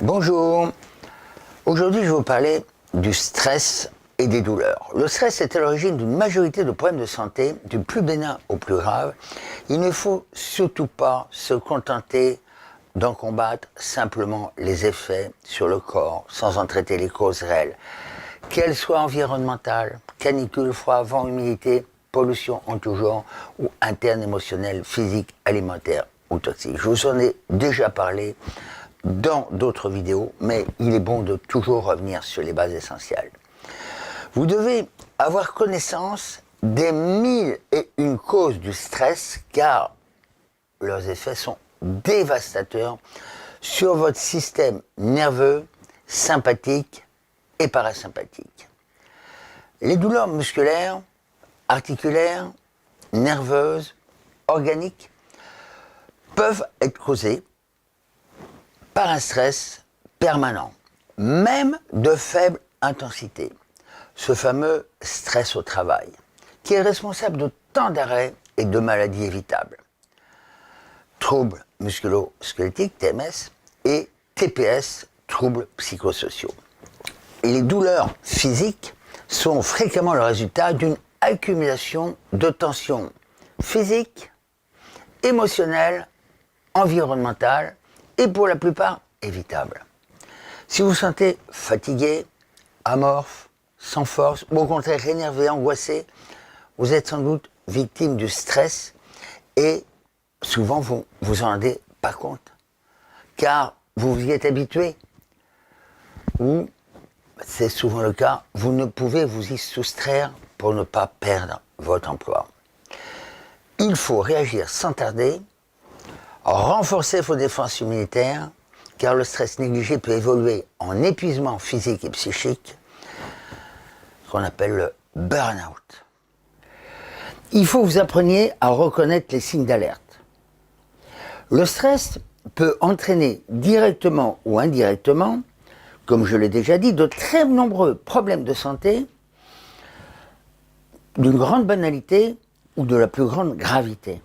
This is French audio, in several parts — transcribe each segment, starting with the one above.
Bonjour, aujourd'hui je vais vous parler du stress et des douleurs. Le stress est à l'origine d'une majorité de problèmes de santé, du plus bénin au plus grave. Il ne faut surtout pas se contenter d'en combattre simplement les effets sur le corps sans en traiter les causes réelles. Qu'elles soient environnementales, canicule, froid, vent, humidité, pollution en tout genre, ou interne, émotionnelle, physique, alimentaire ou toxique. Je vous en ai déjà parlé dans d'autres vidéos, mais il est bon de toujours revenir sur les bases essentielles. Vous devez avoir connaissance des 1001 causes du stress, car leurs effets sont dévastateurs sur votre système nerveux, sympathique et parasympathique. Les douleurs musculaires, articulaires, nerveuses, organiques peuvent être causées par un stress permanent, même de faible intensité. Ce fameux stress au travail, qui est responsable de tant d'arrêts et de maladies évitables. Troubles musculo-squelettiques, TMS, et TPS, troubles psychosociaux. Et les douleurs physiques sont fréquemment le résultat d'une accumulation de tensions physiques, émotionnelles, environnementales, et pour la plupart évitables. Si vous vous sentez fatigué, amorphe, sans force, ou au contraire énervé, angoissé, vous êtes sans doute victime du stress et souvent vous vous en rendez pas compte, car vous vous y êtes habitué, ou c'est souvent le cas, vous ne pouvez vous y soustraire pour ne pas perdre votre emploi. Il faut réagir sans tarder, renforcer vos défenses immunitaires, car le stress négligé peut évoluer en épuisement physique et psychique, qu'on appelle le burn-out. Il faut que vous appreniez à reconnaître les signes d'alerte. Le stress peut entraîner directement ou indirectement, comme je l'ai déjà dit, de très nombreux problèmes de santé, d'une grande banalité ou de la plus grande gravité.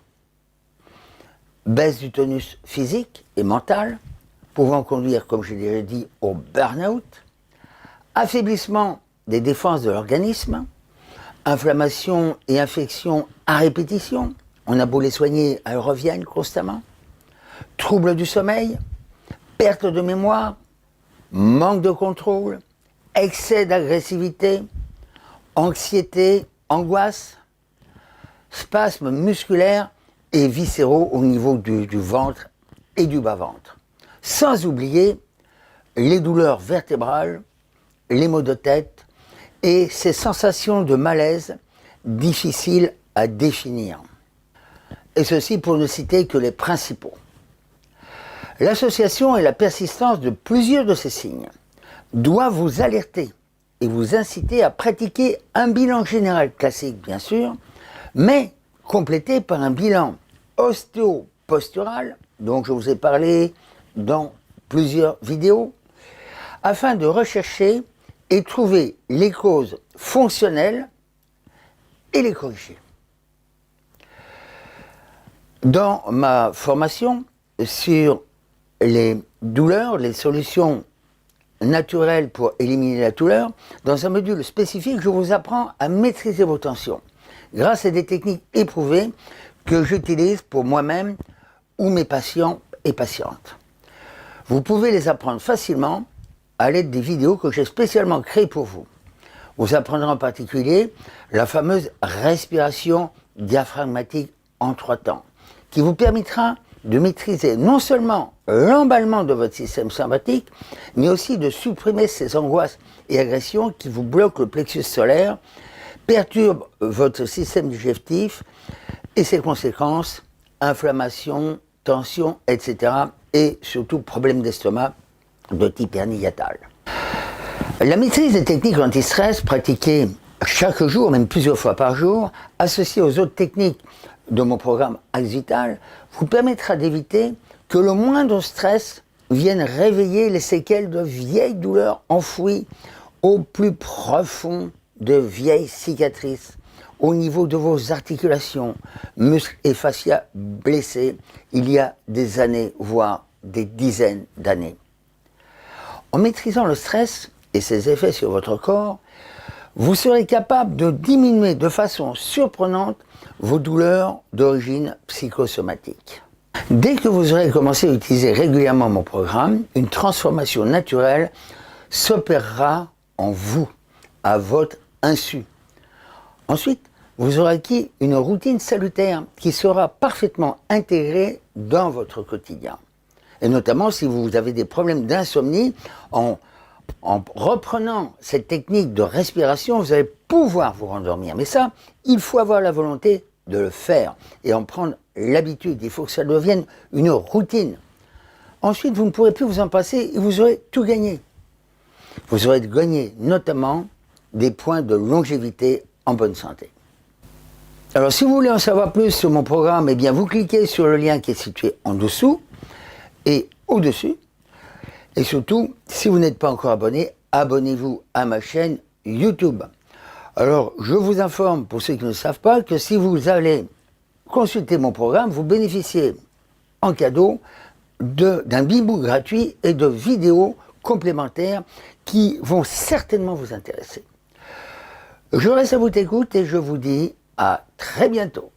Baisse du tonus physique et mental, pouvant conduire, comme j'ai déjà dit, au burn-out, affaiblissement des défenses de l'organisme, inflammation et infection à répétition, on a beau les soigner, elles reviennent constamment, troubles du sommeil, perte de mémoire, manque de contrôle, excès d'agressivité, anxiété, angoisse, spasmes musculaires et viscéraux au niveau du ventre et du bas-ventre. Sans oublier les douleurs vertébrales, les maux de tête et ces sensations de malaise difficiles à définir. Et ceci pour ne citer que les principaux. L'association et la persistance de plusieurs de ces signes doivent vous alerter et vous inciter à pratiquer un bilan général classique, bien sûr, mais complété par un bilan ostéopostural, dont je vous ai parlé dans plusieurs vidéos, afin de rechercher et trouver les causes fonctionnelles et les corriger. Dans ma formation sur les douleurs, les solutions naturelles pour éliminer la douleur, dans un module spécifique, je vous apprends à maîtriser vos tensions grâce à des techniques éprouvées que j'utilise pour moi-même ou mes patients et patientes. Vous pouvez les apprendre facilement à l'aide des vidéos que j'ai spécialement créées pour vous. Vous apprendrez en particulier la fameuse respiration diaphragmatique en 3 temps, qui vous permettra de maîtriser non seulement l'emballement de votre système sympathique, mais aussi de supprimer ces angoisses et agressions qui vous bloquent le plexus solaire, perturbent votre système digestif et ses conséquences, inflammation, tension, etc. et surtout problèmes d'estomac de type hernie hiatale. La maîtrise des techniques anti-stress pratiquées chaque jour, même plusieurs fois par jour, associées aux autres techniques de mon programme Axe Vital, vous permettra d'éviter que le moindre stress vienne réveiller les séquelles de vieilles douleurs enfouies au plus profond de vieilles cicatrices, au niveau de vos articulations, muscles et fascias blessés il y a des années, voire des dizaines d'années. En maîtrisant le stress et ses effets sur votre corps, vous serez capable de diminuer de façon surprenante vos douleurs d'origine psychosomatique. Dès que vous aurez commencé à utiliser régulièrement mon programme, une transformation naturelle s'opérera en vous, à votre insu. Ensuite, vous aurez acquis une routine salutaire qui sera parfaitement intégrée dans votre quotidien. Et notamment si vous avez des problèmes d'insomnie, en reprenant cette technique de respiration, vous allez pouvoir vous rendormir. Mais ça, il faut avoir la volonté de le faire et en prendre l'habitude. Il faut que ça devienne une routine. Ensuite, vous ne pourrez plus vous en passer et vous aurez tout gagné. Vous aurez gagné notamment des points de longévité en bonne santé. Alors, si vous voulez en savoir plus sur mon programme, eh bien, vous cliquez sur le lien qui est situé en dessous et au-dessus. Et surtout, si vous n'êtes pas encore abonné, abonnez-vous à ma chaîne YouTube. Alors, je vous informe, pour ceux qui ne le savent pas, que si vous allez consulter mon programme, vous bénéficiez en cadeau d'un bibou gratuit et de vidéos complémentaires qui vont certainement vous intéresser. Je reste à votre écoute et je vous dis à très bientôt.